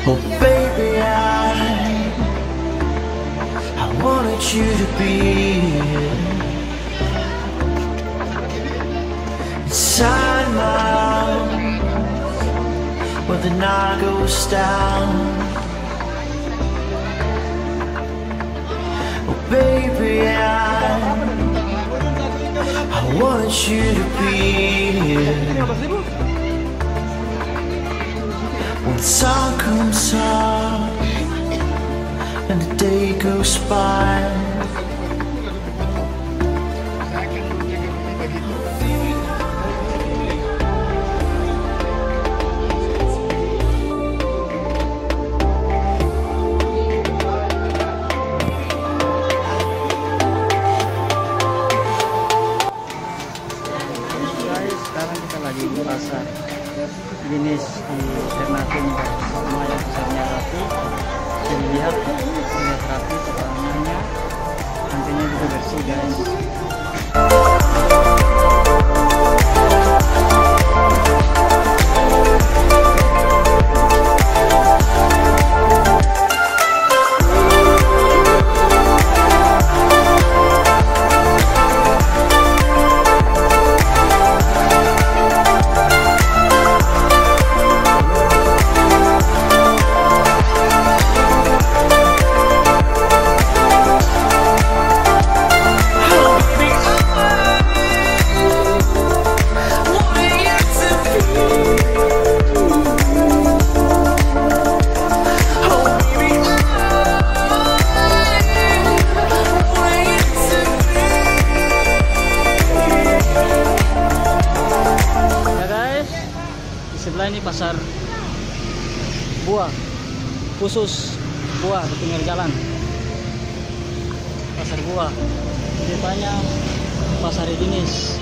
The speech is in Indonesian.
Oh baby, I wanted you to be inside my arms when the night goes down. Oh baby, I wanted you to be here when the sun comes up and the day goes by. Sekarang kita lagi di pasar jenis di Ternate, semua yang besarnya rapi, bisa dilihat rapi, pepohonannya, sampingnya juga bersih guys. Sebelah ini pasar buah, khusus buah di pinggir jalan. Pasar buah, di depannya pasar jenis